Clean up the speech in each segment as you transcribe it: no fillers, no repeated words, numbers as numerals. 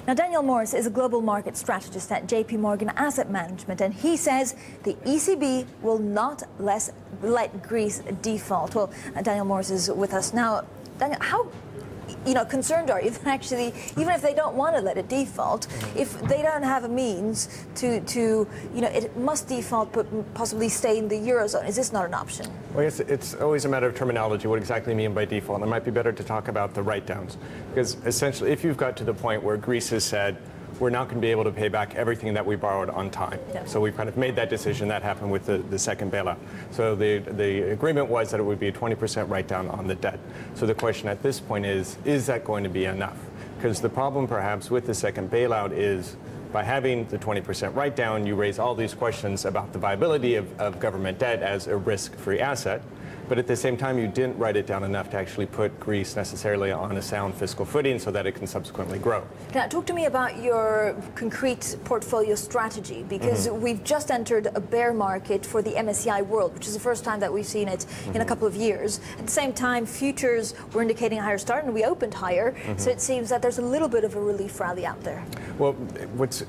Now, Daniel Morris is a global market strategist at JPMorgan Asset Management, and he says the ECB will not let Greece default. Well, Daniel Morris is with us now. Daniel, how concerned are you that actually, even if they don't want to let it default, if they don't have a means to it must default but possibly stay in the Eurozone? Is this not an option? Well, I guess it's always a matter of terminology. What exactly mean by default? It might be better to talk about the write-downs. Because essentially, if you've got to the point where Greece has said, we're not going to be able to pay back everything that we borrowed on time. Yeah. So we've kind of made that decision. That happened with the second bailout. So the agreement was that it would be a 20% write-down on the debt. So the question at this point is that going to be enough? Because the problem perhaps with the second bailout is by having the 20% write-down, you raise all these questions about the viability of government debt as a risk-free asset. But at the same time, you didn't write it down enough to actually put Greece necessarily on a sound fiscal footing so that it can subsequently grow. Now, talk to me about your concrete portfolio strategy, because we've just entered a bear market for the MSCI World, which is the first time that we've seen it in a couple of years. At the same time, futures were indicating a higher start, and we opened higher. So it seems that there's a little bit of a relief rally out there. Well, what's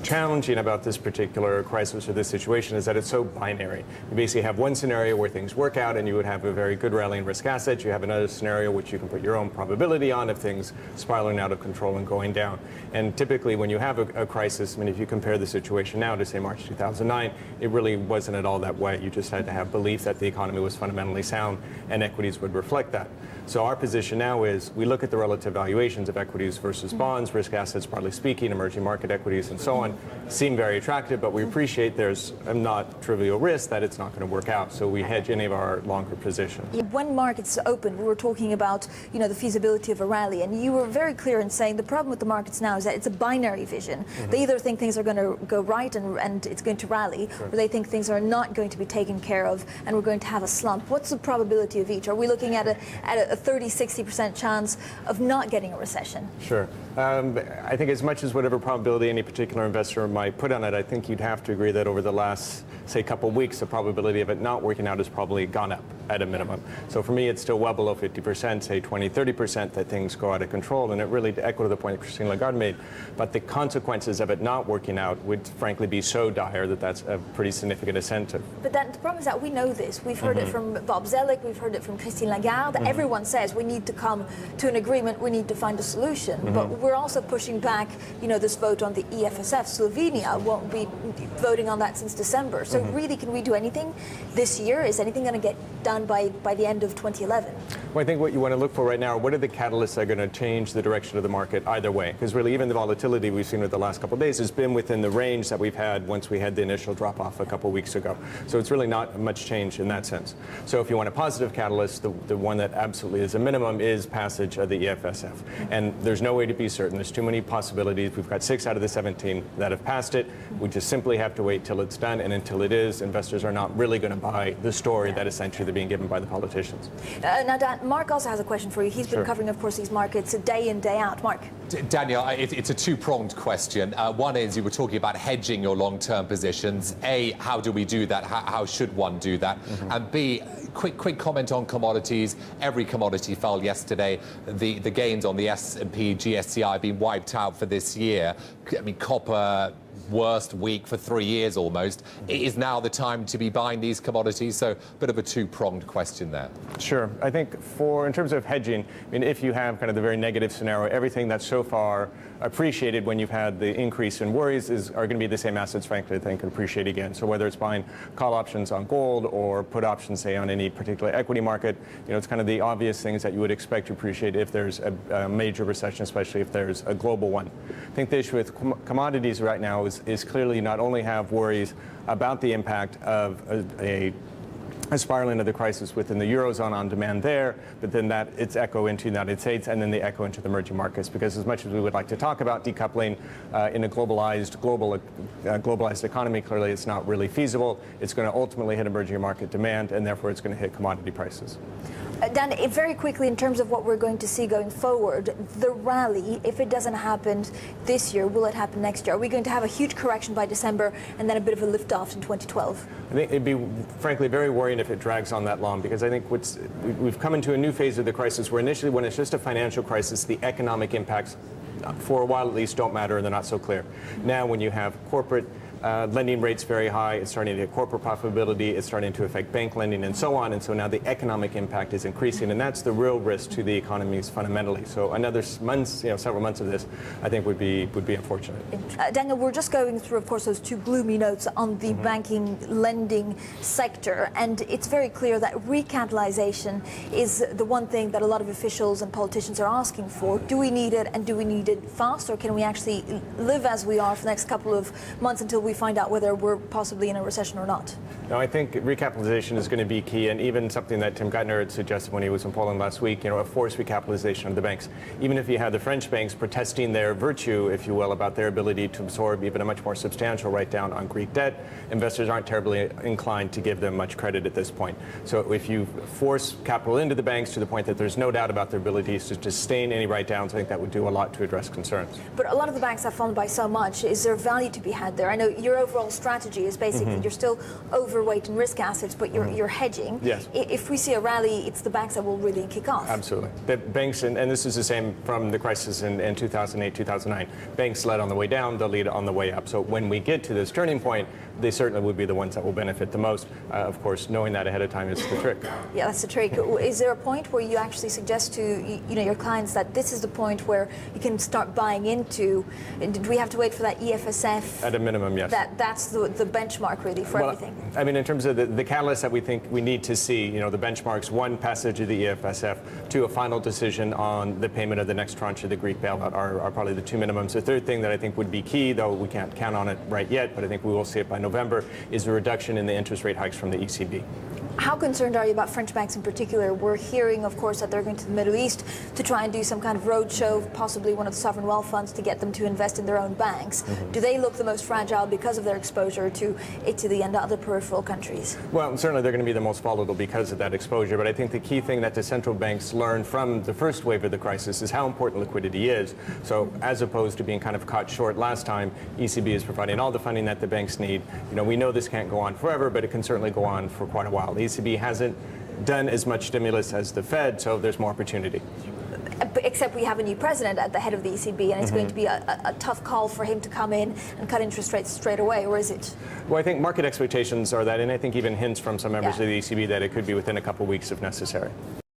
challenging about this particular crisis or this situation is that it's so binary. You basically have one scenario where things work out and you would have a very good rally in risk assets. You have another scenario which you can put your own probability on if things spiraling out of control and going down. And typically when you have a crisis, I mean, if you compare the situation now to say March 2009, it really wasn't at all that way. You just had to have belief that the economy was fundamentally sound and equities would reflect that. So our position now is we look at the relative valuations of equities versus bonds, risk assets, broadly speaking, emerging market equities and so on, seem very attractive, but we appreciate there's a not trivial risk that it's not going to work out. So we hedge any of our longer positions. When markets opened, we were talking about, the feasibility of a rally, and you were very clear in saying the problem with the markets now is that it's a binary vision. They either think things are going to go right and it's going to rally, or they think things are not going to be taken care of and we're going to have a slump. What's the probability of each? Are we looking at a 30-60% chance of not getting a recession? Sure. I think as much as whatever probability any particular investor might put on it, I think you'd have to agree that over the last, say, couple of weeks, the probability of it not working out has probably gone up at a minimum. So for me, it's still well below 50%, say 20, 30% that things go out of control. And it really, to echo the point that Francine Lacqua made, but the consequences of it not working out would frankly be so dire that that's a pretty significant incentive. But then the problem is that we know this. We've heard it from Bob Zoellick, we've heard it from Christine Lagarde. Everyone says we need to come to an agreement, we need to find a solution. But we're also pushing back, this vote on the EFSF. Slovenia won't be voting on that since December. So really, can we do anything this year? Is anything going to get done by the end of 2011? Well, I think what you want to look for right now are what are the catalysts that are going to change the direction of the market either way. Because really, even the volatility we've seen over the last couple of days has been within the range that we've had once we had the initial drop-off a couple of weeks ago. So it's really not much change in that sense. So if you want a positive catalyst, the one that absolutely is a minimum is passage of the EFSF. And there's no way to be certain. There's too many possibilities. We've got 6 out of the 17 that have passed it. We just simply have to wait till it's done, and until it is, investors are not really going to buy the story that essentially they're being given by the politicians. Now, Dan, Mark also has a question for you. He's been covering, of course, these markets day in, day out. Mark. Daniel, it's a two-pronged question. One is you were talking about hedging your long-term positions. A, how do we do that? How should one do that? And B, quick comment on commodities. Every commodity fell yesterday. The gains on the S&P GSCI have been wiped out for this year. I mean, copper, worst week for 3 years almost. Is now the time to be buying these commodities? So a bit of a two-pronged question there. Sure. I think in terms of hedging, I mean, if you have kind of the very negative scenario, everything that's so far appreciated when you've had the increase in worries are going to be the same assets, frankly, I think, could appreciate again. So whether it's buying call options on gold or put options, say, on any particular equity market, it's kind of the obvious things that you would expect to appreciate if there's a major recession, especially if there's a global one. I think the issue with commodities right now is clearly not only have worries about the impact of a spiraling of the crisis within the Eurozone on demand there, but then that its echo into the United States and then the echo into the emerging markets. Because as much as we would like to talk about decoupling in a globalized economy, clearly it's not really feasible. It's going to ultimately hit emerging market demand, and therefore it's going to hit commodity prices. Dan, very quickly, in terms of what we're going to see going forward, the rally, if it doesn't happen this year, will it happen next year? Are we going to have a huge correction by December and then a bit of a lift-off in 2012? I think it'd be, frankly, very worrying if it drags on that long, because I think we've come into a new phase of the crisis where initially, when it's just a financial crisis, the economic impacts for a while at least, don't matter and they're not so clear. Now, when you have corporate lending rates very high, it's starting to hit corporate profitability, it's starting to affect bank lending and so on, and so now the economic impact is increasing, and that's the real risk to the economies fundamentally. So another months, several months of this, I think would be unfortunate. Daniel, we're just going through, of course, those two gloomy notes on the banking lending sector, and it's very clear that recapitalization is the one thing that a lot of officials and politicians are asking for. Do we need it, and do we need it fast, or can we actually live as we are for the next couple of months until we find out whether we're possibly in a recession or not? No, I think recapitalization is going to be key, and even something that Tim Geithner had suggested when he was in Poland last week, a forced recapitalization of the banks. Even if you have the French banks protesting their virtue, if you will, about their ability to absorb even a much more substantial write-down on Greek debt, investors aren't terribly inclined to give them much credit at this point. So if you force capital into the banks to the point that there's no doubt about their abilities to sustain any write-downs, I think that would do a lot to address concerns. But a lot of the banks have fallen by so much. Is there value to be had there? I know your overall strategy is basically you're still overweight in risk assets, but you're hedging. Yes. If we see a rally, it's the banks that will really kick off. Absolutely. The banks, and this is the same from the crisis in 2008, 2009. Banks led on the way down, they'll lead on the way up. So when we get to this turning point, they certainly would be the ones that will benefit the most. Of course, knowing that ahead of time is the trick. Yeah, that's the trick. Is there a point where you actually suggest to your clients that this is the point where you can start buying into? Did we have to wait for that EFSF? At a minimum, yes. That's the benchmark really for everything. I mean, in terms of the catalyst that we think we need to see, the benchmarks, one, passage of the EFSF, two, a final decision on the payment of the next tranche of the Greek bailout are probably the two minimums. The third thing that I think would be key, though we can't count on it right yet, but I think we will see it by November, is a reduction in the interest rate hikes from the ECB. How concerned are you about French banks in particular? We're hearing, of course, that they're going to the Middle East to try and do some kind of roadshow, possibly one of the sovereign wealth funds, to get them to invest in their own banks. Do they look the most fragile because of their exposure to Italy and other peripheral countries? Well, certainly they're going to be the most volatile because of that exposure. But I think the key thing that the central banks learned from the first wave of the crisis is how important liquidity is. So as opposed to being kind of caught short last time, ECB is providing all the funding that the banks need. We know this can't go on forever, but it can certainly go on for quite a while. The ECB hasn't done as much stimulus as the Fed, so there's more opportunity. Except we have a new president at the head of the ECB, and it's going to be a tough call for him to come in and cut interest rates straight away, or is it? Well, I think market expectations are that, and I think even hints from some members of the ECB that it could be within a couple of weeks if necessary.